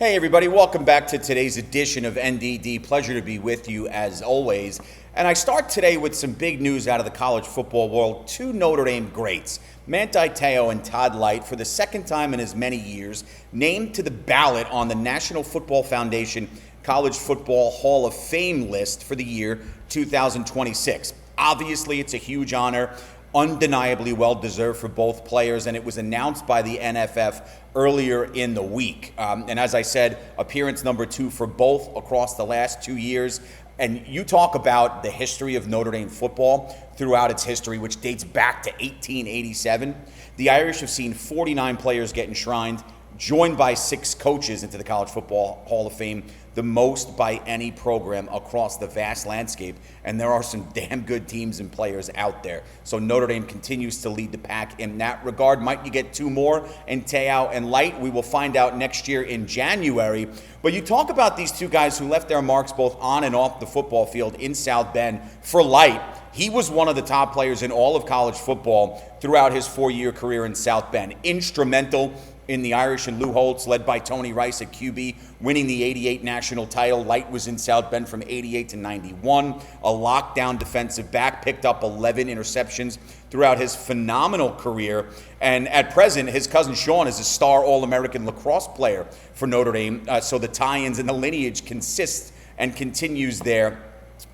Hey everybody, welcome back to today's edition of NDD. Pleasure to be with you as always. And I start today with some big news out of the college football world. Two Notre Dame greats, Manti Te'o and Todd Lyght, for the second time in as many years, named to the ballot on the National Football Foundation College Football Hall of Fame list for the year 2026. Obviously, it's a huge honor, undeniably well-deserved for both players, and it was announced by the NFF earlier in the week. And as I said, appearance number 2 for both across the last 2 years. And you talk about the history of Notre Dame football throughout its history, which dates back to 1887. The Irish have seen 49 players get enshrined, joined by 6 coaches into the College Football Hall of Fame, the most by any program across the vast landscape. And there are some damn good teams and players out there. So Notre Dame continues to lead the pack in that regard. Might you get 2 more in Te'o and Lyght? We will find out next year in January. But you talk about these 2 guys who left their marks both on and off the football field in South Bend. For Lyght, he was one of the top players in all of college football throughout his 4-year career in South Bend. Instrumental in the Irish and Lou Holtz, led by Tony Rice at QB, winning the '88 national title. Lyght was in South Bend from '88 to '91, a lockdown defensive back, picked up 11 interceptions throughout his phenomenal career. And at present, his cousin Sean is a star All-American lacrosse player for Notre Dame, so the tie-ins and the lineage consists and continues there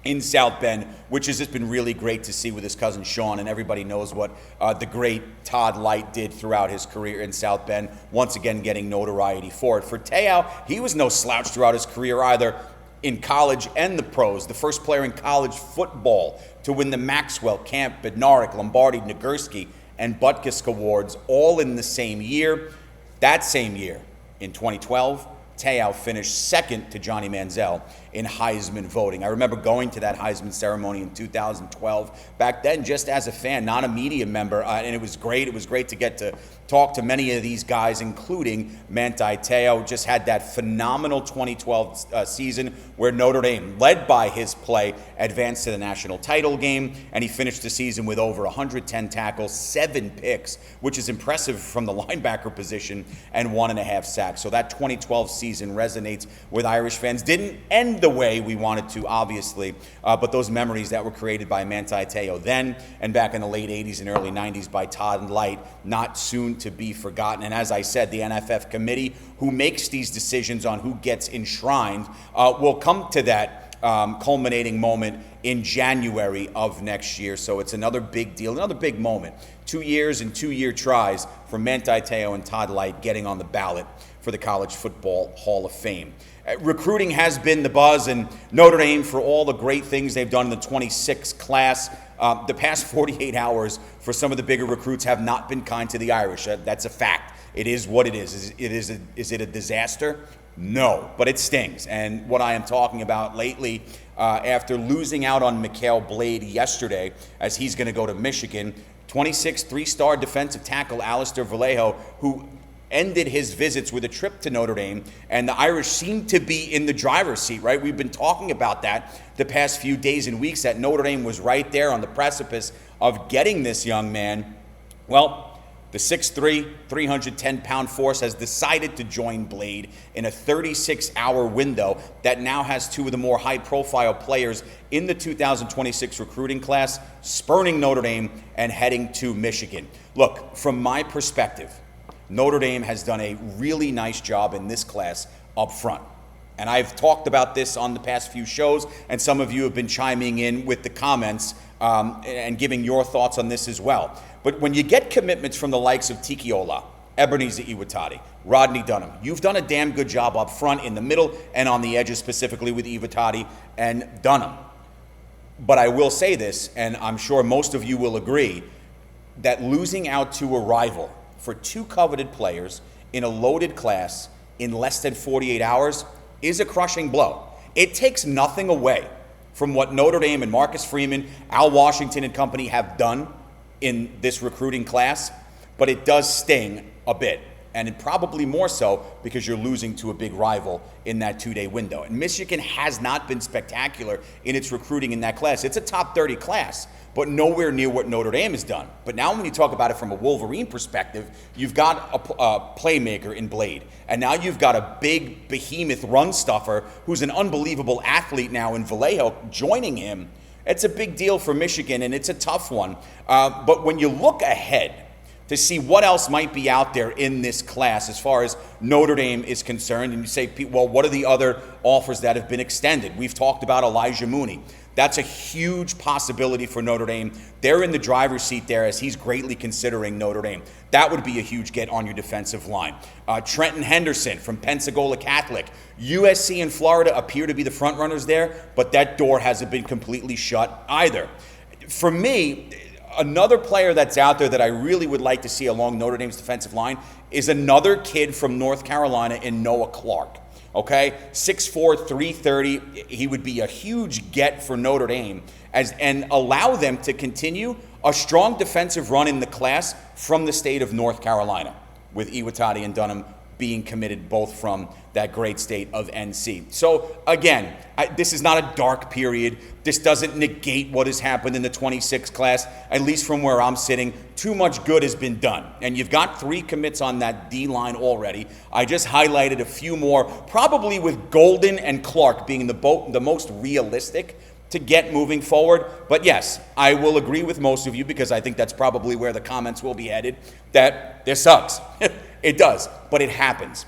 in South Bend, which has just been really great to see with his cousin Sean, and everybody knows what the great Todd Lyght did throughout his career in South Bend, once again getting notoriety for it. For Te'o, he was no slouch throughout his career either in college and the pros, the first player in college football to win the Maxwell, Camp, Bednarik, Lombardi, Nagurski, and Butkus Awards all in the same year. That same year, in 2012, Te'o finished second to Johnny Manziel in Heisman voting. I remember going to that Heisman ceremony in 2012. Back then, just as a fan, not a media member, and it was great. It was great to get to talk to many of these guys, including Manti Te'o. Just had that phenomenal 2012 season where Notre Dame, led by his play, advanced to the national title game, and he finished the season with over 110 tackles, 7 picks, which is impressive from the linebacker position, and 1.5 sacks. So that 2012 season resonates with Irish fans. Didn't end the way we wanted to, obviously, but those memories that were created by Manti Te'o then and back in the late 80s and early 90s by Todd Lyght, not soon to be forgotten. And as I said, the NFF committee who makes these decisions on who gets enshrined will come to that culminating moment in January of next year. So it's another big deal, another big moment. 2 years and 2-year tries for Manti Te'o and Todd Lyght getting on the ballot for the College Football Hall of Fame. Recruiting has been the buzz, and Notre Dame, for all the great things they've done in the 26 class, the past 48 hours for some of the bigger recruits have not been kind to the Irish. That's a fact. It is what it is. Is it a disaster? No, but it stings. And what I am talking about lately, after losing out on Mikhail Blade yesterday, as he's going to go to Michigan, 26 3-star defensive tackle Alistair Vallejo, who ended his visits with a trip to Notre Dame, and the Irish seem to be in the driver's seat, right? We've been talking about that the past few days and weeks, that Notre Dame was right there on the precipice of getting this young man. Well, the 6'3", 310-pound force has decided to join Blade in a 36-hour window that now has 2 of the more high-profile players in the 2026 recruiting class spurning Notre Dame and heading to Michigan. Look, from my perspective, Notre Dame has done a really nice job in this class up front. And I've talked about this on the past few shows, and some of you have been chiming in with the comments and giving your thoughts on this as well. But when you get commitments from the likes of Tiki Ola, Ebenezer Iwatati, Rodney Dunham, you've done a damn good job up front, in the middle, and on the edges, specifically with Iwatati and Dunham. But I will say this, and I'm sure most of you will agree, that losing out to a rival for 2 coveted players in a loaded class in less than 48 hours is a crushing blow. It takes nothing away from what Notre Dame and Marcus Freeman, Al Washington and company have done in this recruiting class, but it does sting a bit. and probably more so because you're losing to a big rival in that 2-day window. And Michigan has not been spectacular in its recruiting in that class. It's a top 30 class, but nowhere near what Notre Dame has done. But now when you talk about it from a Wolverine perspective, you've got a playmaker in Blade, and now you've got a big behemoth run stuffer who's an unbelievable athlete now in Vallejo joining him. It's a big deal for Michigan, and it's a tough one. But when you look ahead to see what else might be out there in this class as far as Notre Dame is concerned, and you say, well, what are the other offers that have been extended? We've talked about Elijah Mooney. That's a huge possibility for Notre Dame. They're in the driver's seat there as he's greatly considering Notre Dame. That would be a huge get on your defensive line. Trenton Henderson from Pensacola Catholic. USC and Florida appear to be the front runners there, but that door hasn't been completely shut either. For me, another player that's out there that I really would like to see along Notre Dame's defensive line is another kid from North Carolina in Noah Clark. Okay, 6'4", 330. He would be a huge get for Notre Dame and allow them to continue a strong defensive run in the class from the state of North Carolina, with Iwatani and Dunham being committed both from that great state of NC. So again, this is not a dark period. This doesn't negate what has happened in the 26 class, at least from where I'm sitting. Too much good has been done. And you've got 3 commits on that D line already. I just highlighted a few more, probably with Golden and Clark being the most realistic to get moving forward. But yes, I will agree with most of you, because I think that's probably where the comments will be headed, that this sucks. It does, but it happens.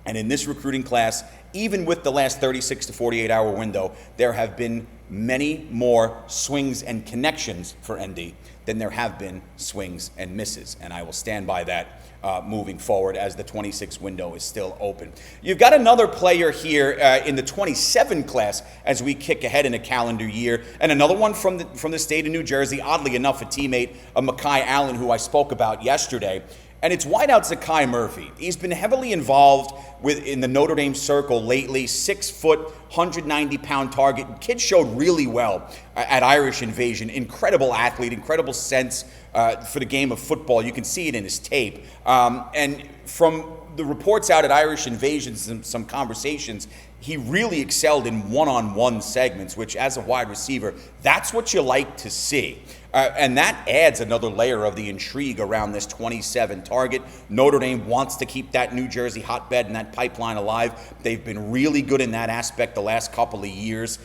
And in this recruiting class, even with the last 36 to 48 hour window, there have been many more swings and connections for ND than there have been swings and misses. And I will stand by that moving forward as the 26 window is still open. You've got another player here in the 27 class as we kick ahead in a calendar year, and another one from the state of New Jersey, oddly enough, a teammate of Mekhi Allen, who I spoke about yesterday. And it's wideout Zakai Murphy. He's been heavily involved in the Notre Dame circle lately. 6 foot, 190-pound target. Kid showed really well at Irish Invasion. Incredible athlete, incredible sense for the game of football. You can see it in his tape. And from the reports out at Irish Invasion, some conversations, he really excelled in one-on-one segments, which as a wide receiver, that's what you like to see. And that adds another layer of the intrigue around this 27 target. Notre Dame wants to keep that New Jersey hotbed and that pipeline alive. They've been really good in that aspect the last couple of years,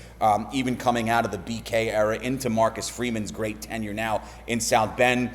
even coming out of the BK era into Marcus Freeman's great tenure now in South Bend.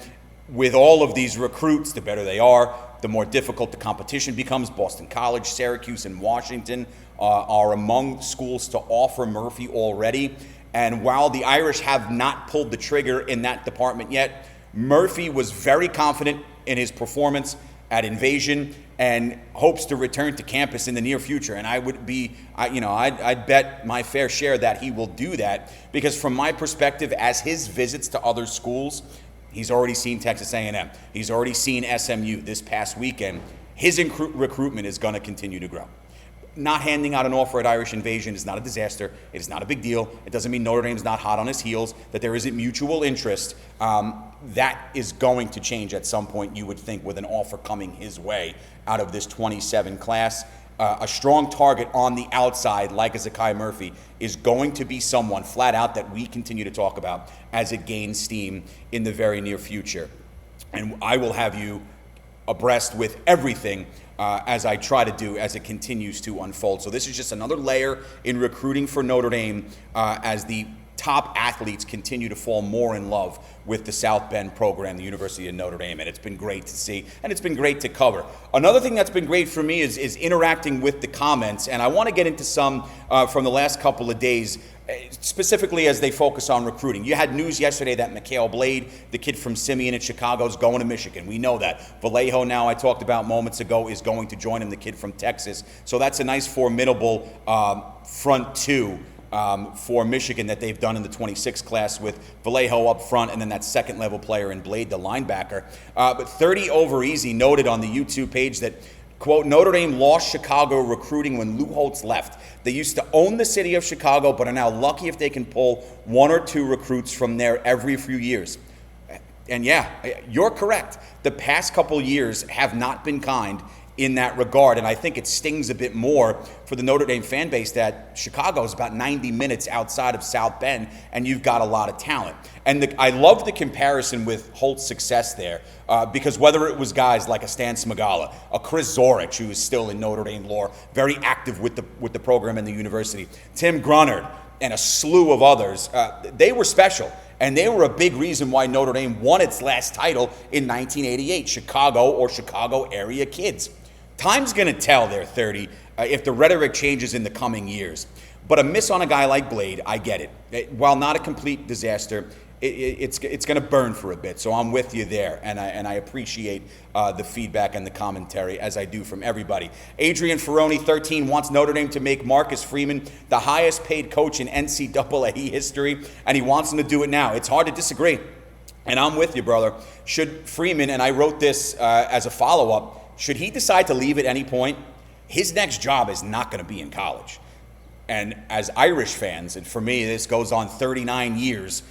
With all of these recruits, the better they are, the more difficult the competition becomes. Boston College, Syracuse, and Washington are among schools to offer Murphy already. And while the Irish have not pulled the trigger in that department yet, Murphy was very confident in his performance at Invasion and hopes to return to campus in the near future. And I would be, I'd bet my fair share that he will do that, because from my perspective, as his visits to other schools, he's already seen Texas A&M. He's already seen SMU this past weekend. His recruitment is going to continue to grow. Not handing out an offer at Irish Invasion is not a disaster. It is not a big deal. It doesn't mean Notre Dame's not hot on his heels, that there isn't mutual interest. That is going to change at some point, you would think, with an offer coming his way out of this 27 class. A strong target on the outside, like a Zakai Murphy, is going to be someone flat out that we continue to talk about as it gains steam in the very near future. And I will have you abreast with everything as I try to do as it continues to unfold. So this is just another layer in recruiting for Notre Dame as the top athletes continue to fall more in love with the South Bend program, the University of Notre Dame, and it's been great to see, and it's been great to cover. Another thing that's been great for me is interacting with the comments, and I want to get into some from the last couple of days, specifically as they focus on recruiting. You had news yesterday that Mikhail Blade, the kid from Simeon in Chicago, is going to Michigan. We know that. Vallejo, now I talked about moments ago, is going to join him, the kid from Texas. So that's a nice formidable front two for Michigan that they've done in the 26 class, with Vallejo up front and then that second level player in Blade, the linebacker. But 30 over easy noted on the YouTube page that, quote, Notre Dame lost Chicago recruiting when Lou Holtz left. They used to own the city of Chicago, but are now lucky if they can pull 1 or 2 recruits from there every few years. And yeah, you're correct. The past couple years have not been kind in that regard, and I think it stings a bit more for the Notre Dame fan base that Chicago is about 90 minutes outside of South Bend, and you've got a lot of talent. And I love the comparison with Holt's success there, because whether it was guys like a Stan Smagala, a Chris Zorich, who is still in Notre Dame lore, very active with the program and the university, Tim Grunnard, and a slew of others, they were special. And they were a big reason why Notre Dame won its last title in 1988, Chicago or Chicago area kids. Time's going to tell they're 30 if the rhetoric changes in the coming years. But a miss on a guy like Blade, I get it. While not a complete disaster, it's going to burn for a bit. So I'm with you there, and I appreciate the feedback and the commentary, as I do from everybody. Adrian Ferroni, 13, wants Notre Dame to make Marcus Freeman the highest paid coach in NCAA history, and he wants him to do it now. It's hard to disagree, and I'm with you, brother. Should Freeman, and I wrote this as a follow-up, should he decide to leave at any point, his next job is not going to be in college. And as Irish fans, and for me, this goes on 39 years,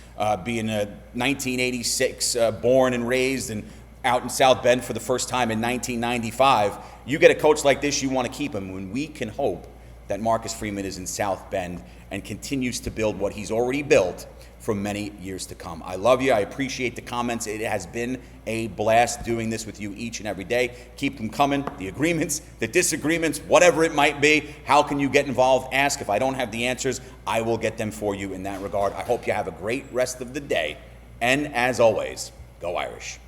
being a 1986 born and raised and out in South Bend for the first time in 1995, you get a coach like this, you want to keep him. When we can hope that Marcus Freeman is in South Bend and continues to build what he's already built for many years to come. I love you. I appreciate the comments. It has been a blast doing this with you each and every day. Keep them coming. The agreements, the disagreements, whatever it might be. How can you get involved? Ask. If I don't have the answers, I will get them for you in that regard. I hope you have a great rest of the day. And as always, go Irish.